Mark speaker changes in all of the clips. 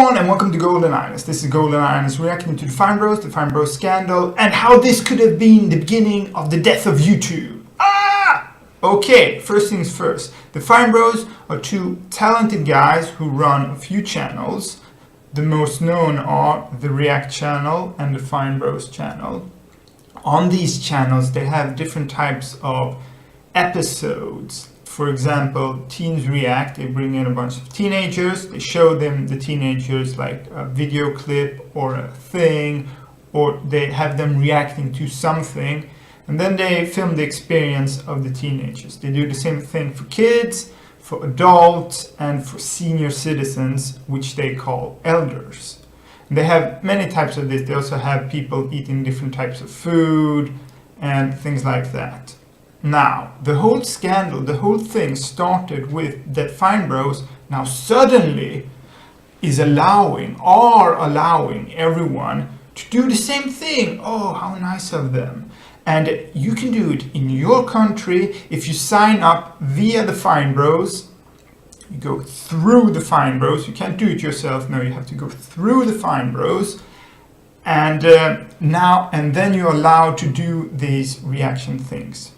Speaker 1: And welcome to Golden Ines. This is Golden Ines reacting to the FineBros scandal, and how this could have been the beginning of the death of YouTube. Okay, first things first. The FineBros are two talented guys who run a few channels. The most known are the React channel and the FineBros channel. On these channels they have different types of episodes. For example, Teens React, they bring in a bunch of teenagers, they show them the teenagers like a video clip or a thing, or they have them reacting to something, and then they film the experience of the teenagers. They do the same thing for kids, for adults, and for senior citizens, which they call elders. And they have many types of this. They also have people eating different types of food and things like that. Now, the whole scandal, the whole thing started with that FineBros now suddenly is allowing everyone to do the same thing. Oh, how nice of them. And you can do it in your country if you sign up via the FineBros. You go through the FineBros. You can't do it yourself. No, you have to go through the FineBros. And then you're allowed to do these reaction things.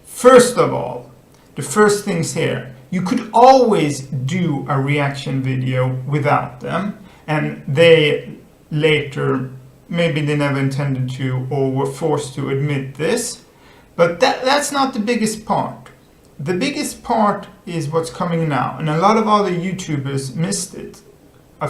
Speaker 1: First of all, the first things here, you could always do a reaction video without them, and they later, maybe they never intended to or were forced to admit this, but that's not the biggest part. The biggest part is what's coming now, and a lot of other YouTubers missed it. I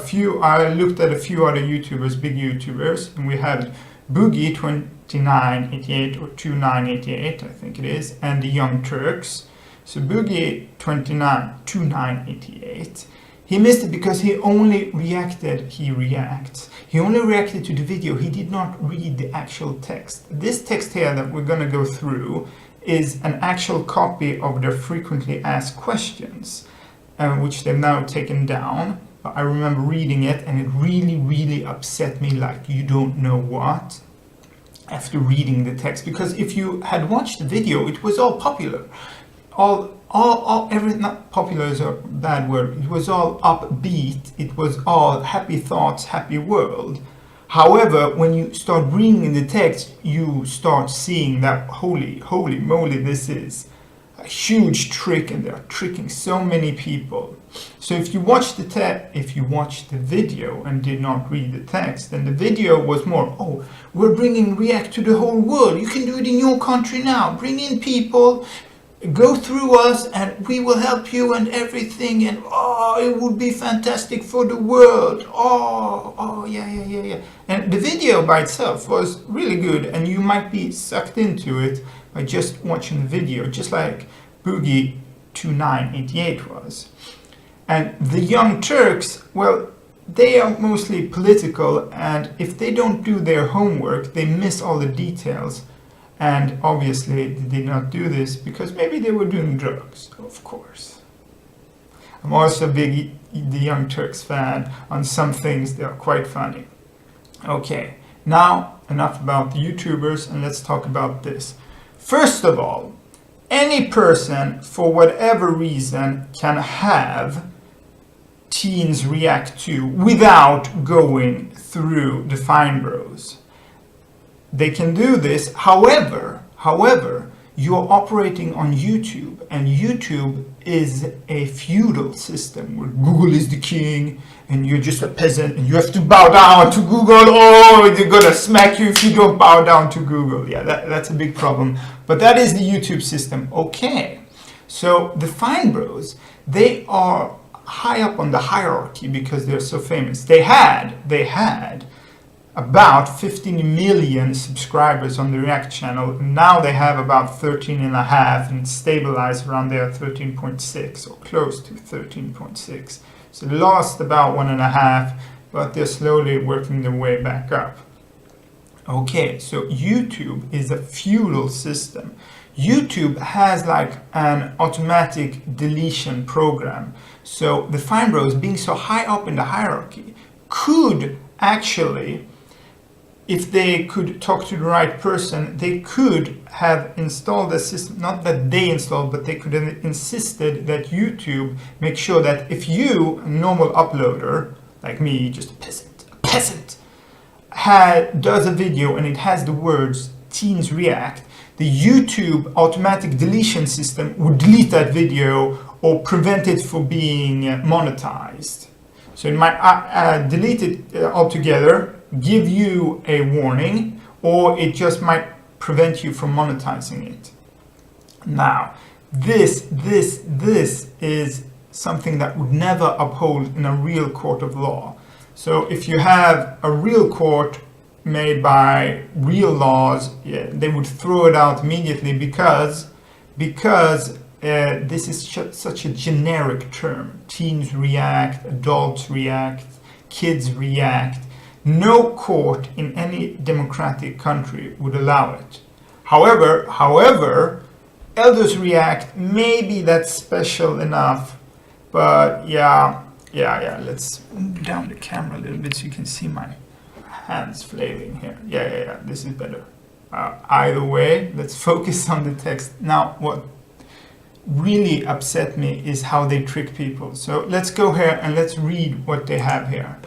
Speaker 1: looked at a few other YouTubers, big YouTubers, and we had Boogie 2988 or 2988, I think it is, and the Young Turks. So Boogie 2988, he missed it because he only reacted. He only reacted to the video. He did not read the actual text. This text here that we're going to go through is an actual copy of their frequently asked questions, which they've now taken down. I remember reading it, and it really upset me like you don't know what after reading the text, because if you had watched the video, it was all popular. Not popular is a bad word. It was all upbeat. It was all happy thoughts, happy world. However, when you start reading the text, you start seeing that holy moly, this is a huge trick, and they are tricking so many people. So if you watch the video and did not read the text, then the video was more, oh, we're bringing React to the whole world. You can do it in your country now. Bring in people, go through us, and we will help you and everything. And oh, it would be fantastic for the world. Oh, yeah. And the video by itself was really good, and you might be sucked into it by just watching the video, just like Boogie 2988 was. And the Young Turks, well, they are mostly political, and if they don't do their homework, they miss all the details. And obviously they did not do this because maybe they were doing drugs, of course. I'm also a big the Young Turks fan. On some things they are quite funny. Okay, now enough about the YouTubers, and let's talk about this. First of all, any person, for whatever reason, can have Teens React to without going through the FineBros. They can do this. However, you're operating on YouTube, and YouTube is a feudal system where Google is the king and you're just a peasant and you have to bow down to Google. Oh, they're gonna smack you if you don't bow down to Google. Yeah, that's a big problem. But that is the YouTube system. Okay, so the FineBros, they are high up on the hierarchy because they're so famous. They had about 15 million subscribers on the React channel. Now they have about 13.5 and stabilized around there 13.6 or close to 13.6. So they lost about 1.5, but they're slowly working their way back up. Okay, so YouTube is a feudal system. YouTube has like an automatic deletion program. So the FineBros, being so high up in the hierarchy, could actually, if they could talk to the right person, they could have installed a system, not that they installed, but they could have insisted that YouTube make sure that if you, a normal uploader, like me, just a peasant, does a video and it has the words teens react, the YouTube automatic deletion system would delete that video or prevent it from being monetized. So it might delete it altogether, give you a warning, or it just might prevent you from monetizing it. Now, this is something that would never uphold in a real court of law. So if you have a real court made by real laws, they would throw it out immediately because this is such a generic term. Teens react, adults react, kids react. No court in any democratic country would allow it. However, elders react, maybe that's special enough, but yeah, let's move down the camera a little bit so you can see my hands flailing here. Yeah, this is better. Either way, let's focus on the text. Now, what really upset me is how they trick people. So let's go here and let's read what they have here.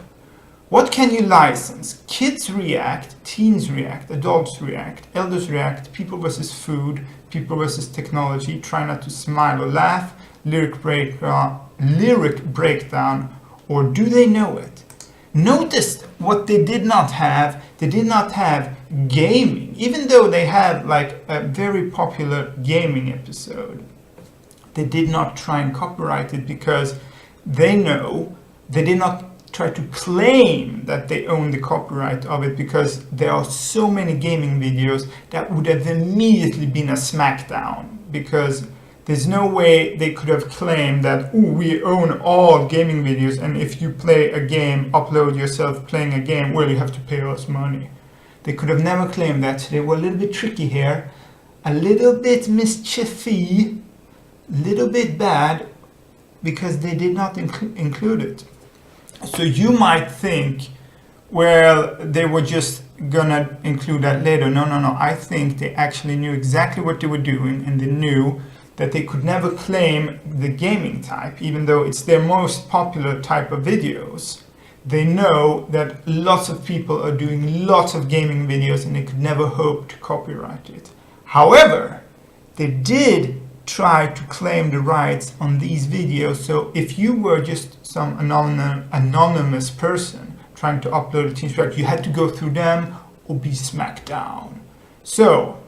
Speaker 1: What can you license? Kids react, teens react, adults react, elders react, people versus food, people versus technology, try not to smile or laugh, lyric breakdown, or do they know it? Notice what they did not have. They did not have gaming, even though they had like a very popular gaming episode. They did not try and copyright it because they know they did not try to claim that they own the copyright of it, because there are so many gaming videos that would have immediately been a smackdown, because there's no way they could have claimed that, ooh, we own all gaming videos, and if you play a game, upload yourself playing a game, well, you have to pay us money. They could have never claimed that. They were a little bit tricky here, a little bit mischiefy, a little bit bad, because they did not include it. So you might think, well, they were just gonna include that later. No. I think they actually knew exactly what they were doing, and they knew that they could never claim the gaming type, even though it's their most popular type of videos. They know that lots of people are doing lots of gaming videos, and they could never hope to copyright it. However, they did try to claim the rights on these videos. So if you were just some anonymous person trying to upload a Teens React, you had to go through them or be smacked down. So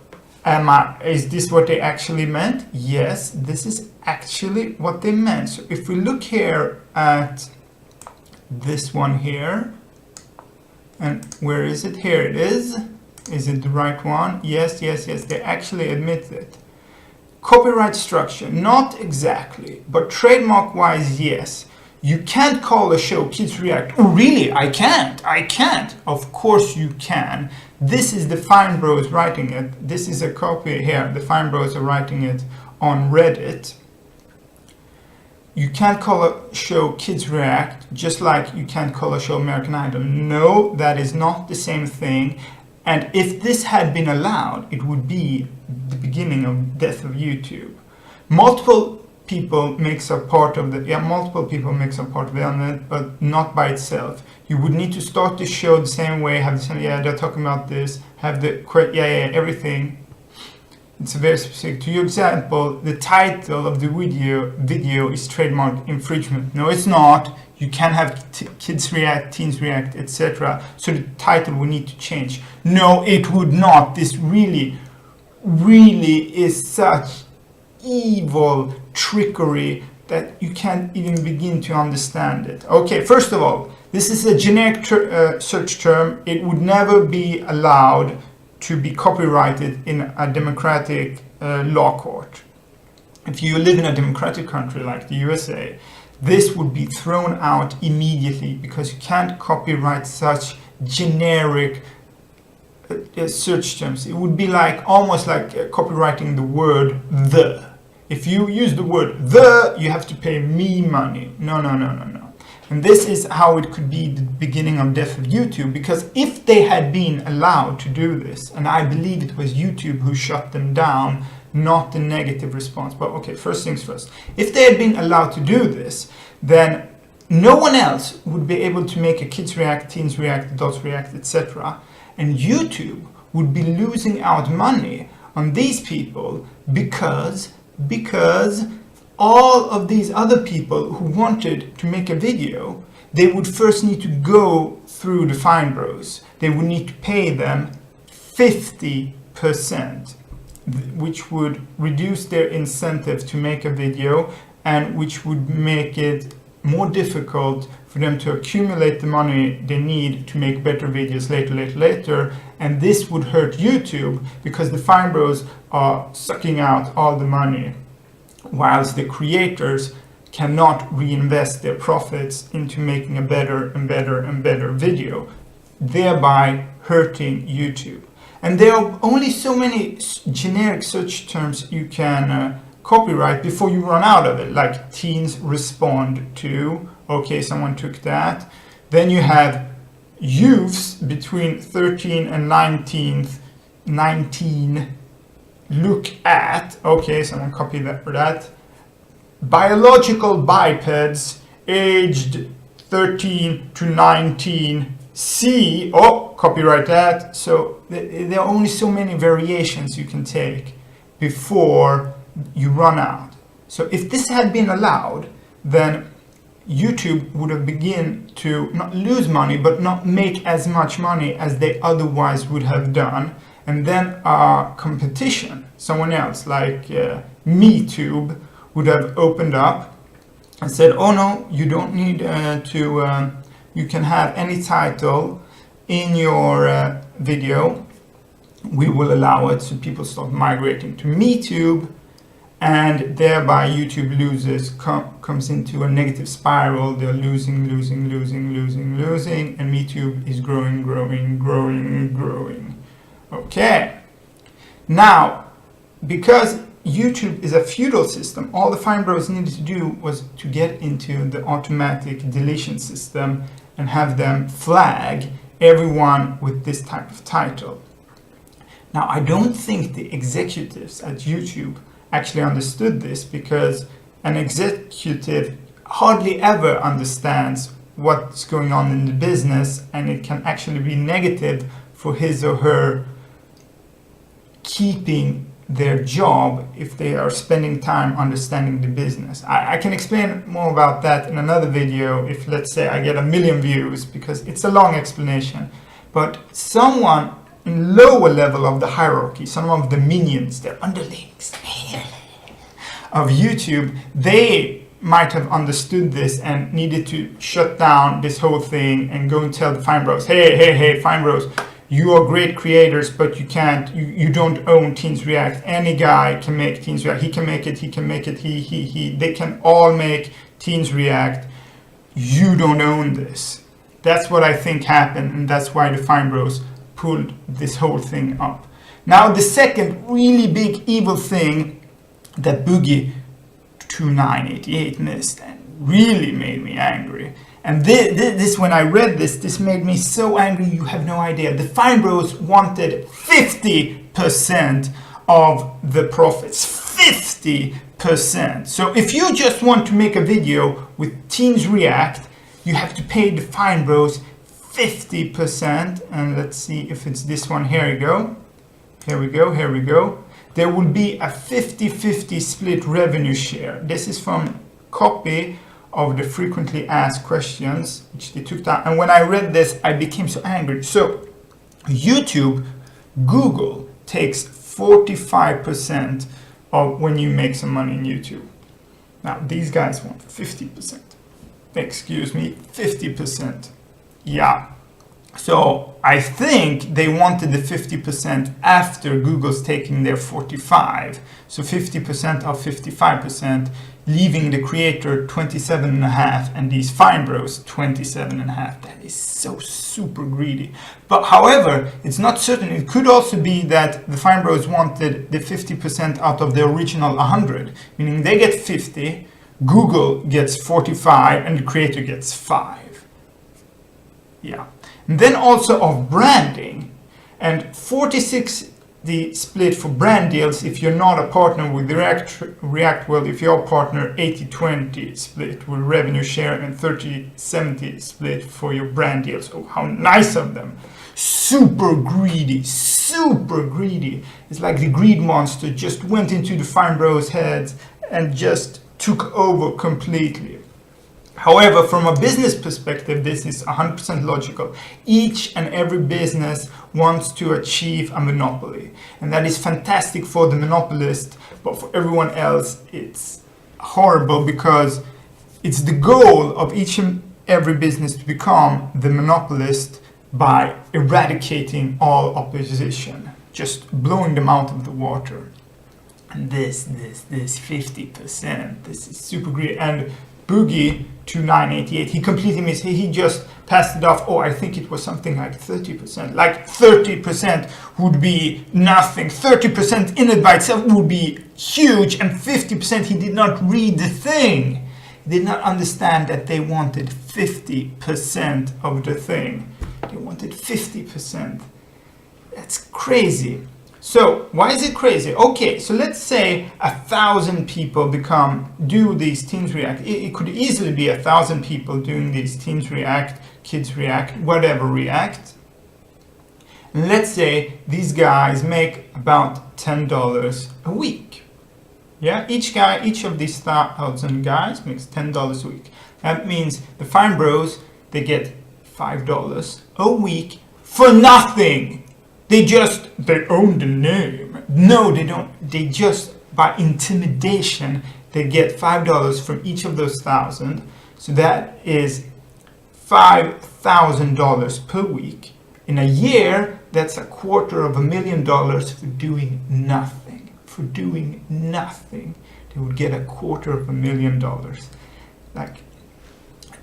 Speaker 1: is this what they actually meant? Yes, this is actually what they meant. So if we look here at this one here, and where is it? Here it is. Is it the right one? Yes, they actually admit it. Copyright structure, not exactly, but trademark-wise, yes. You can't call a show Kids React. Oh, really? I can't. Of course you can. This is the FineBros writing it. This is a copy here. The FineBros are writing it on Reddit. You can't call a show Kids React, just like you can't call a show American Idol. No, that is not the same thing. And if this had been allowed, it would be the beginning of death of YouTube. Multiple people makes up part of the internet, but not by itself. You would need to start the show the same way, have the same, they're talking about this, have the, everything. It's very specific. To your example, the title of the video is trademark infringement. No, it's not. You can have kids react, teens react, etc. So the title will need to change. No, it would not. This really is such evil trickery that you can't even begin to understand it. Okay, first of all, this is a generic search term. It would never be allowed to be copyrighted in a democratic law court. If you live in a democratic country like the USA, this would be thrown out immediately, because you can't copyright such generic search terms. It would be like almost like copywriting the word the. If you use the word the, you have to pay me money. No. And this is how it could be the beginning of death of YouTube, because if they had been allowed to do this, and I believe it was YouTube who shut them down, not the negative response. But okay, first things first. If they had been allowed to do this, then No one else would be able to make a kids react, teens react, adults react, etc. And YouTube would be losing out money on these people because all of these other people who wanted to make a video, they would first need to go through the FineBros. They would need to pay them 50%, which would reduce their incentive to make a video and which would make it more difficult for them to accumulate the money they need to make better videos later. And this would hurt YouTube because the FineBros are sucking out all the money, whilst the creators cannot reinvest their profits into making a better and better video, thereby hurting YouTube. And there are only so many generic search terms you can copyright before you run out of it, like teens respond to, okay, someone took that. Then you have youths between 13 and 19 look at, okay, someone copied that for that. Biological bipeds aged 13 to 19 see, oh, copyright that. So there are only so many variations you can take before you run out. So if this had been allowed, then YouTube would have begun to not lose money, but not make as much money as they otherwise would have done. And then our competition, someone else like MeTube, would have opened up and said, oh no, you don't need you can have any title in your video. We will allow it. So people start migrating to MeTube, and thereby YouTube loses, comes into a negative spiral. They're losing, and MeTube is growing. Okay. Now, because YouTube is a feudal system, all the FineBros needed to do was to get into the automatic deletion system and have them flag everyone with this type of title. Now, I don't think the executives at YouTube actually understood this, because an executive hardly ever understands what's going on in the business, and it can actually be negative for his or her keeping their job if they are spending time understanding the business. I can explain more about that in another video if, let's say, I get 1 million views, because it's a long explanation. But someone in lower level of the hierarchy, some of the minions, their underlings of YouTube, they might have understood this and needed to shut down this whole thing and go and tell the FineBros, hey, FineBros, you are great creators, but you don't own Teens React. Any guy can make Teens React. He can make it, they can all make Teens React. You don't own this. That's what I think happened, and that's why the FineBros pulled this whole thing up. Now, the second really big evil thing that Boogie2988 missed and really made me angry. And this, when I read this, this made me so angry, you have no idea. The FineBros wanted 50% of the profits. 50%. So if you just want to make a video with Teens React, you have to pay the FineBros 50%. And let's see if it's this one. Here we go. There will be a 50-50 split revenue share. This is from copy of the frequently asked questions, which they took down. And when I read this, I became so angry. So YouTube, Google takes 45% of when you make some money in YouTube. Now, these guys want 50%. Excuse me, 50%. Yeah. So I think they wanted the 50% after Google's taking their 45. So 50% of 55%, leaving the creator 27.5 and these FineBros 27.5. That is so super greedy. But however, it's not certain. It could also be that the FineBros wanted the 50% out of the original 100, meaning they get 50, Google gets 45, and the creator gets 5. Yeah. And then also of branding, and 46 the split for brand deals. If you're not a partner with React, well, if you're a partner, 80-20 split with revenue share and 30-70 split for your brand deals. Oh, how nice of them. Super greedy, super greedy. It's like the greed monster just went into the FineBros heads and just took over completely. However, from a business perspective, this is 100% logical. Each and every business wants to achieve a monopoly. And that is fantastic for the monopolist, but for everyone else, it's horrible because it's the goal of each and every business to become the monopolist by eradicating all opposition, just blowing them out of the water. And this 50%, this is super greedy. And Boogie 2988, he completely missed. He just passed it off. Oh, I think it was something like 30%. Like 30% would be nothing. 30% in it by itself would be huge, and 50% he did not read the thing. He did not understand that they wanted 50% of the thing. They wanted 50%. That's crazy. So why is it crazy? Okay, so let's say 1,000 people do these Teens React. It could easily be 1,000 people doing these Teens React, Kids React, whatever React. And let's say these guys make about $10 a week. Yeah, each of these 1,000 guys makes $10 a week. That means the FineBros, they get $5 a week for nothing. They own the name. No, they don't. They just, by intimidation, they get $5 from each of those 1,000. So that is $5,000 per week. In a year, that's $250,000 for doing nothing. For doing nothing, they would get $250,000. Like,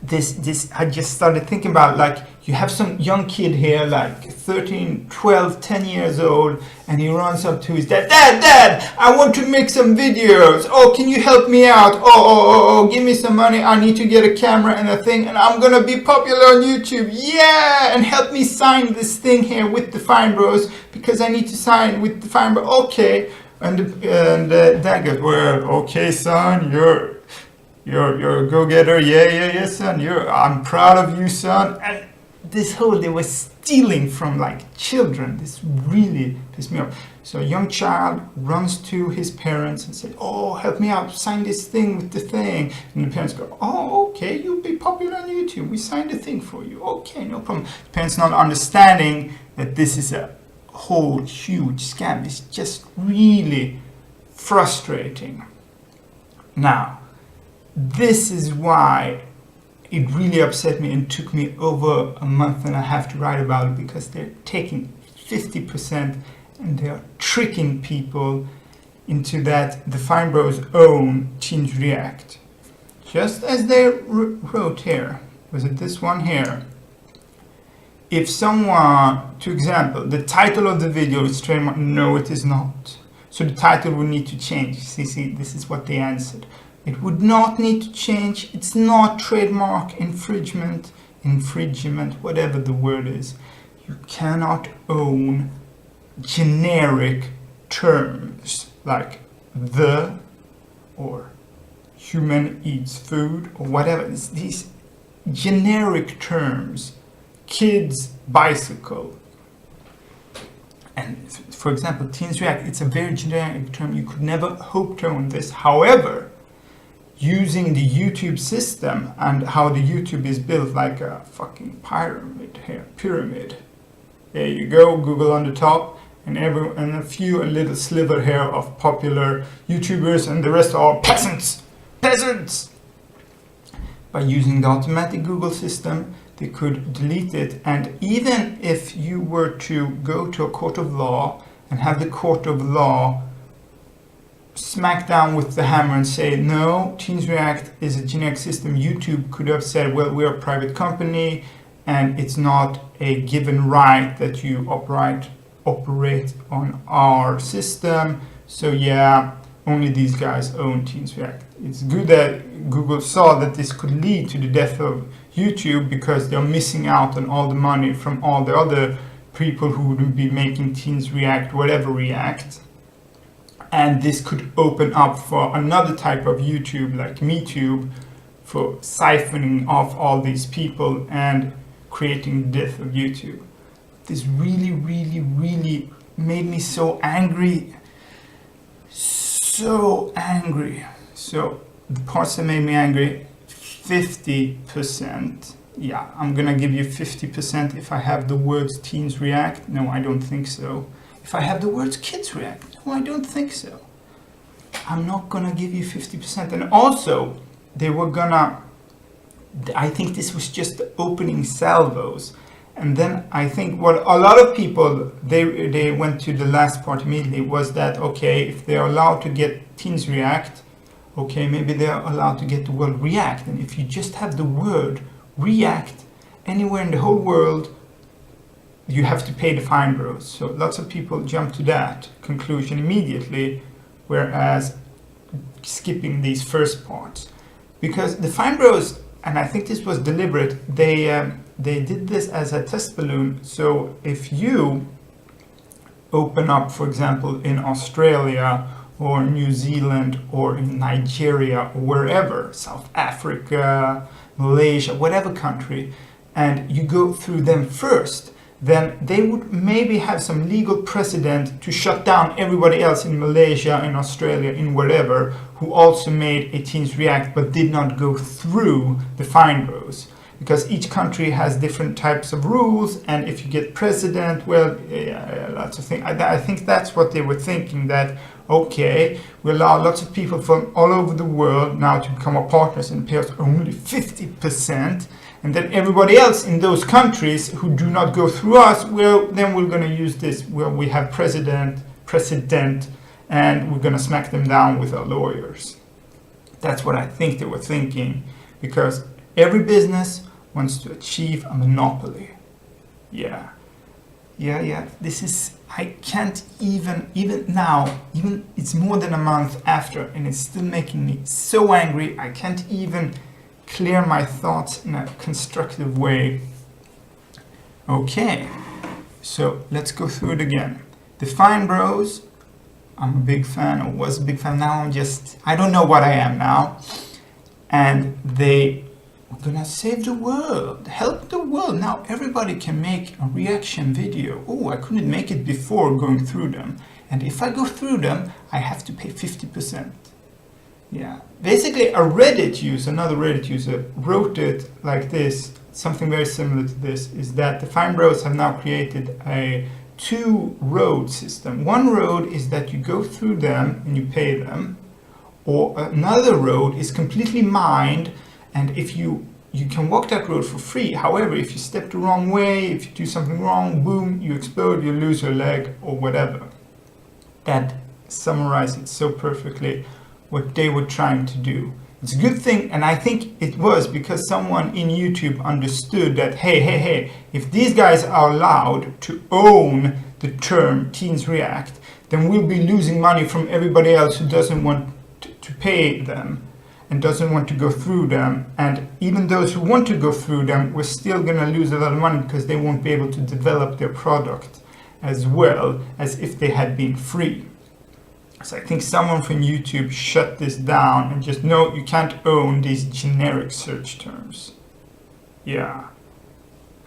Speaker 1: this I just started thinking about, like, you have some young kid here, like 13, 12, 10 years old, and he runs up to his dad. Dad, I want to make some videos. Oh, can you help me out? Oh, give me some money. I need to get a camera and a thing, and I'm gonna be popular on YouTube. Yeah, and help me sign this thing here with the FineBros, because I need to sign with the FineBros. Okay, and dad goes, well, okay, son, you're a go-getter. Yeah, son. I'm proud of you, son. And they were stealing from like children. This really pissed me off. So a young child runs to his parents and says, oh, help me out, sign this thing with the thing. And the parents go, oh, okay, you'll be popular on YouTube. We signed the thing for you. Okay, no problem. The parents not understanding that this is a whole huge scam. It's just really frustrating. Now, this is why it really upset me and took me over a month and a half to write about it, because they're taking 50% and they're tricking people into that the FineBros own Teens React. Just as they wrote here. Was it this one here? If someone, to example, the title of the video is trademark. No, it is not. So the title would need to change. See, this is what they answered. It would not need to change. It's not trademark infringement, whatever the word is. You cannot own generic terms like the or human eats food or whatever. It's these generic terms, kids bicycle. And for example, Teens React, it's a very generic term. You could never hope to own this. However, using the YouTube system and how the YouTube is built, like a fucking pyramid here, There you go, Google on the top, and a few, a little sliver here of popular YouTubers, and the rest are peasants. By using the automatic Google system, they could delete it. And even if you were to go to a court of law and have the court of law smack down with the hammer and say, no, Teens React is a generic system, YouTube could have said, well, we're a private company and it's not a given right that you operate on our system. So yeah, only these guys own Teens React. It's good that Google saw that this could lead to the death of YouTube, because they're missing out on all the money from all the other people who would be making teens react, whatever react. And this could open up for another type of YouTube like MeTube for siphoning off all these people and creating the death of YouTube. This really, really, really made me so angry. So angry. So the parts that made me angry, 50%. Yeah, I'm gonna give you 50% if I have the words teens react. No, I don't think so. If I have the words kids react. No, I don't think so. I'm not gonna give you 50%. And also, they were gonna, I think this was just the opening salvos. And then I think what a lot of people, they went to the last part immediately was that, okay, if they're allowed to get teens react, okay, maybe they're allowed to get the word react. And if you just have the word react anywhere in the whole world, you have to pay the FineBros. So lots of people jump to that conclusion immediately, whereas skipping these first parts. Because the FineBros, and I think this was deliberate, they did this as a test balloon. So if you open up, for example, in Australia or New Zealand or in Nigeria or wherever, South Africa, Malaysia, whatever country, and you go through them first, then they would maybe have some legal precedent to shut down everybody else in Malaysia, in Australia, in wherever, who also made a teens react but did not go through the FineBros. Because each country has different types of rules, and if you get precedent, well, lots of things. I think that's what they were thinking, that, okay, we allow lots of people from all over the world now to become our partners and pay us only 50%, and then everybody else in those countries who do not go through us, well, then we're going to use this where we have precedent, and we're going to smack them down with our lawyers. That's what I think they were thinking, because every business wants to achieve a monopoly. Yeah. This is, I can't even now, even it's more than a month after, and it's still making me so angry. I can't even clear my thoughts in a constructive way. Okay, so let's go through it again. The FineBros, I'm a big fan, or was a big fan. Now I don't know what I am now. And they were gonna save the world, help the world. Now everybody can make a reaction video. Oh, I couldn't make it before going through them. And if I go through them, I have to pay 50%. Yeah, basically a Reddit user, another Reddit user, wrote it like this, something very similar to this, is that the FineBros have now created a two-road system. One road is that you go through them and you pay them, or another road is completely mined, and if you can walk that road for free. However, if you step the wrong way, if you do something wrong, boom, you explode, you lose your leg, or whatever. That summarizes it so perfectly what they were trying to do. It's a good thing, and I think it was because someone in YouTube understood that, hey, if these guys are allowed to own the term teens react, then we'll be losing money from everybody else who doesn't want to pay them and doesn't want to go through them. And even those who want to go through them, we're still gonna lose a lot of money because they won't be able to develop their product as well as if they had been free. So I think someone from YouTube shut this down and just, no, you can't own these generic search terms. Yeah.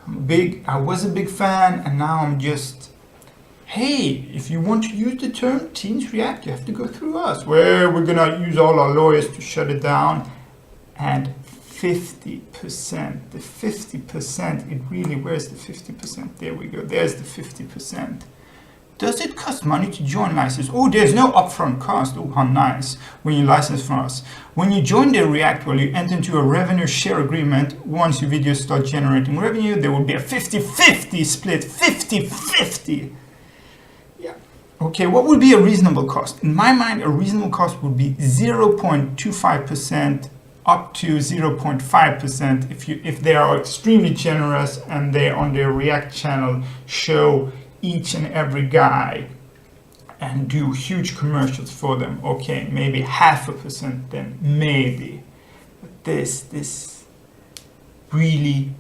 Speaker 1: I was a big fan, and now I'm just, hey, if you want to use the term teens react, you have to go through us. Well, we're gonna use all our lawyers to shut it down. And 50%, the 50%, it really, where's the 50%? There we go, there's the 50%. Does it cost money to join license? Oh, there's no upfront cost. Oh, how nice. When you license from us. When you join the React, well, you enter into a revenue share agreement. Once your videos start generating revenue, there will be a 50-50 split. 50-50. Yeah. Okay, what would be a reasonable cost? In my mind, a reasonable cost would be 0.25% up to 0.5% if they are extremely generous and they on their React channel show each and every guy and do huge commercials for them. Okay, maybe 0.5% then, maybe. But this really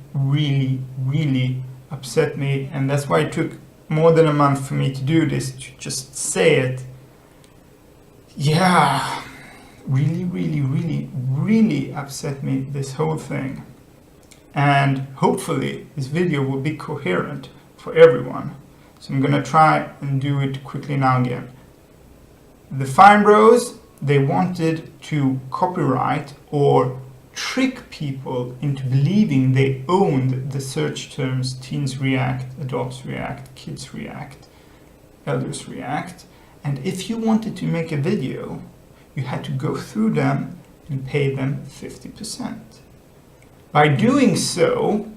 Speaker 1: upset me, and that's why it took more than a month for me to do this, to just say it. Yeah, really upset me, this whole thing. And hopefully this video will be coherent for everyone. So I'm gonna try and do it quickly now again. The FineBros, they wanted to copyright or trick people into believing they owned the search terms teens react, adults react, kids react, elders react. And if you wanted to make a video, you had to go through them and pay them 50%. By doing so,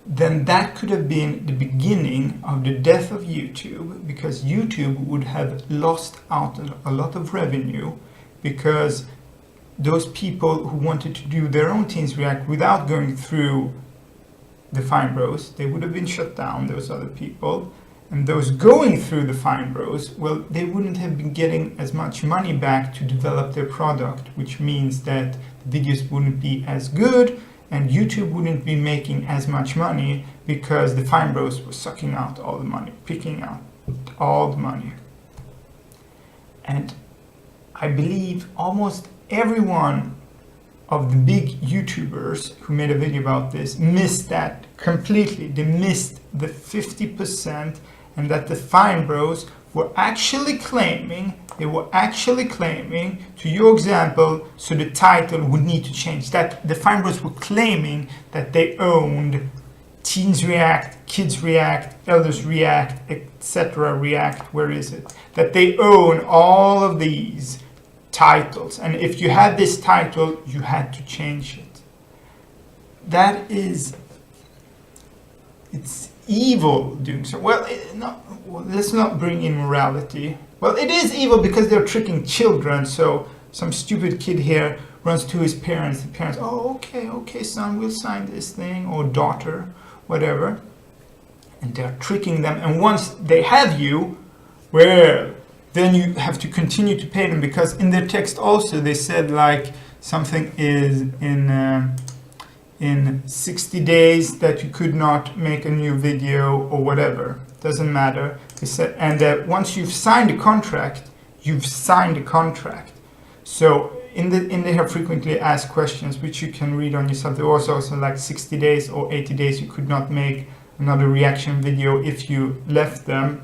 Speaker 1: then that could have been the beginning of the death of YouTube, because YouTube would have lost out a lot of revenue, because those people who wanted to do their own Teens React without going through the FineBros, they would have been shut down, those other people. And those going through the FineBros, well, they wouldn't have been getting as much money back to develop their product, which means that the videos wouldn't be as good and YouTube wouldn't be making as much money, because the FineBros were sucking out all the money, picking out all the money. And I believe almost every one of the big YouTubers who made a video about this missed that completely. They missed the 50%, and that the FineBros were actually claiming, to your example, so the title would need to change, that the FineBros were claiming that they owned Teens React, Kids React, Elders React, etc. React, where is it? That they own all of these titles, and if you had this title, you had to change it. That is, it's evil doing so. Well, let's not bring in morality. Well, it is evil because they're tricking children. So some stupid kid here runs to his parents. The parents, oh, okay, son, we'll sign this thing, or daughter, whatever. And they're tricking them. And once they have you, well, then you have to continue to pay them, because in their text also they said like something is in 60 days that you could not make a new video or whatever. Doesn't matter. They said, and that once you've signed a contract, you've signed a contract. So in they have frequently asked questions, which you can read on yourself. There was also like 60 days or 80 days you could not make another reaction video if you left them.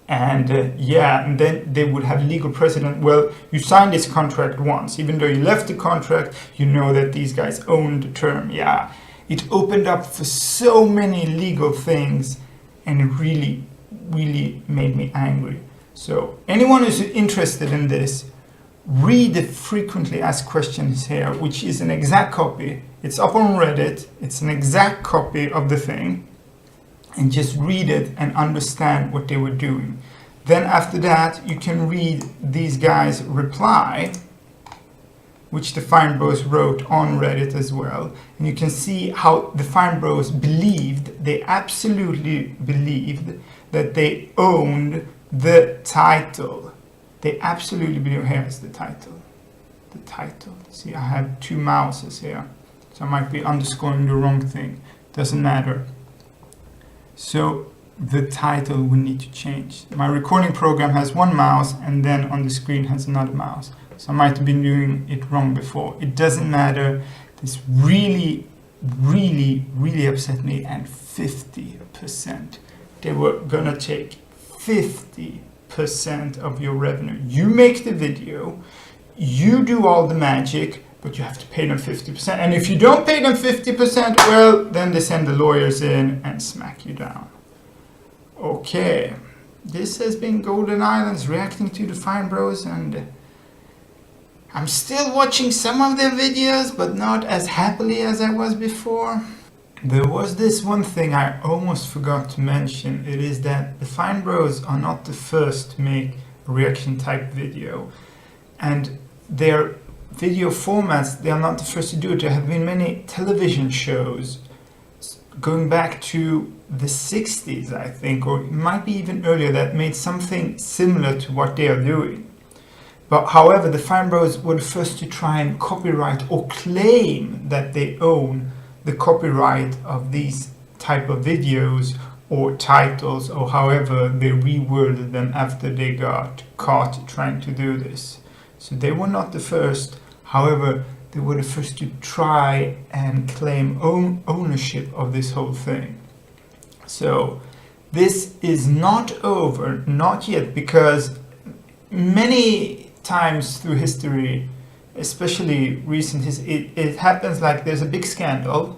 Speaker 1: And and then they would have legal precedent. Well, you signed this contract once, even though you left the contract, you know that these guys own the term. Yeah, it opened up for so many legal things, and it really made me angry. So anyone who's interested in this, read the frequently asked questions here, which is an exact copy. It's up on Reddit. It's an exact copy of the thing. And just read it and understand what they were doing. Then after that, you can read these guys' reply, which the FineBros wrote on Reddit as well. And you can see how the FineBros believed, they absolutely believed that they owned the title. They absolutely believe, here's the title. The title. See, I have two mouses here. So I might be underscoring the wrong thing. Doesn't matter. So the title will need to change. My recording program has one mouse, and then on the screen has another mouse. So I might have been doing it wrong before. It doesn't matter. This really upset me. And 50%. They were gonna take 50% of your revenue. You make the video, you do all the magic, but you have to pay them 50%. And if you don't pay them 50%, well, then they send the lawyers in and smack you down. Okay, this has been Golden Islands reacting to the FineBros, and I'm still watching some of their videos, but not as happily as I was before. There was this one thing I almost forgot to mention. It is that the FineBros are not the first to make a reaction type video, and their video formats, they are not the first to do it. There have been many television shows going back to the 60s, I think, or it might be even earlier, that made something similar to what they are doing. But however, the FineBros were the first to try and copyright or claim that they own the copyright of these type of videos or titles, or however they reworded them after they got caught trying to do this. So they were not the first. However, they were the first to try and claim ownership of this whole thing. So this is not over, not yet, because many times through history, especially recent history, it happens like there's a big scandal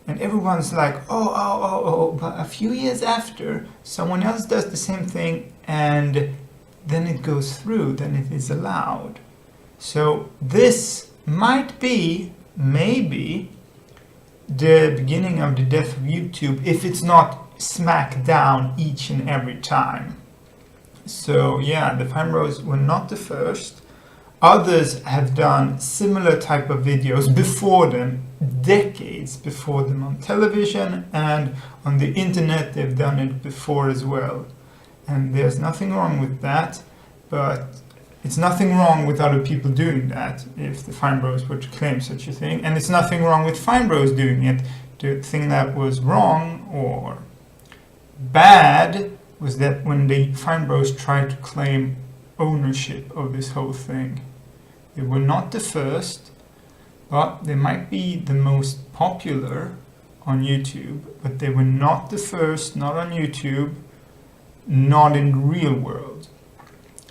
Speaker 1: and everyone's like, oh, but a few years after, someone else does the same thing and then it goes through, then it is allowed. So this might be, maybe, the beginning of the death of YouTube, if it's not smacked down each and every time. So yeah, the FineBros were not the first. Others have done similar type of videos before them, decades before them, on television and on the internet. They've done it before as well. And there's nothing wrong with that, but it's nothing wrong with other people doing that if the FineBros were to claim such a thing. And it's nothing wrong with FineBros doing it. The thing that was wrong or bad was that when the FineBros tried to claim ownership of this whole thing. They were not the first, but they might be the most popular on YouTube, but they were not the first, not on YouTube, not in the real world.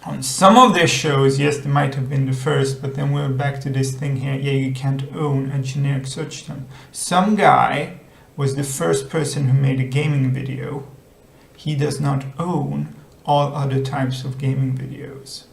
Speaker 1: On some of their shows, yes, they might have been the first, but then we're back to this thing here, yeah, you can't own a generic search term. Some guy was the first person who made a gaming video. He does not own all other types of gaming videos.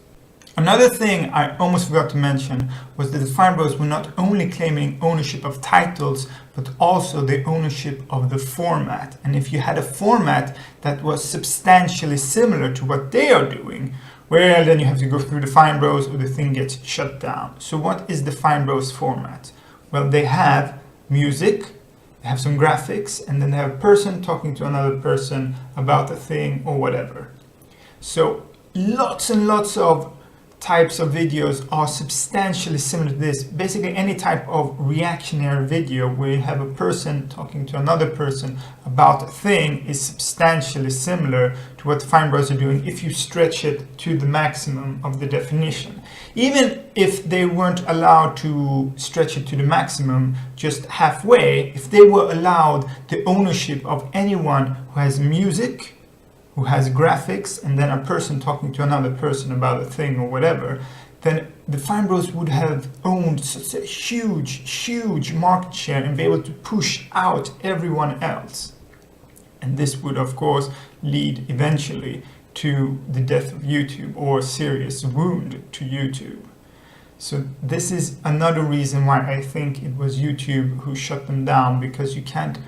Speaker 1: Another thing I almost forgot to mention was that the FineBros were not only claiming ownership of titles, but also the ownership of the format. And if you had a format that was substantially similar to what they are doing, well, then you have to go through the FineBros or the thing gets shut down. So what is the FineBros format? Well, they have music, they have some graphics, and then they have a person talking to another person about a thing or whatever. So lots and lots of types of videos are substantially similar to this. Basically any type of reactionary video where you have a person talking to another person about a thing is substantially similar to what the FineBros are doing if you stretch it to the maximum of the definition. Even if they weren't allowed to stretch it to the maximum, just halfway, if they were allowed the ownership of anyone who has music, who has graphics, and then a person talking to another person about a thing or whatever, then the FineBros would have owned such a huge market share and be able to push out everyone else. And this would, of course, lead eventually to the death of YouTube or a serious wound to YouTube. So this is another reason why I think it was YouTube who shut them down, because you can't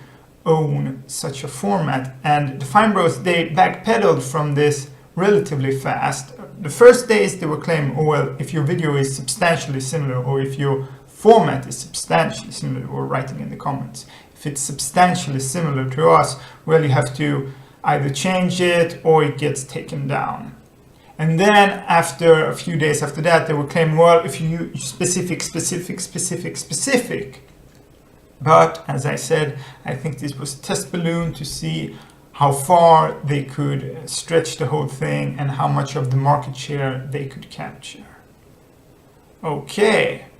Speaker 1: own such a format. And the FineBros, they backpedaled from this relatively fast. The first days they were claiming, oh well, if your video is substantially similar, or if your format is substantially similar, or writing in the comments, if it's substantially similar to us, well, you have to either change it or it gets taken down. And then after a few days after that, they were claiming, well, if you use specific. But as I said, I think this was a test balloon to see how far they could stretch the whole thing and how much of the market share they could capture. Okay,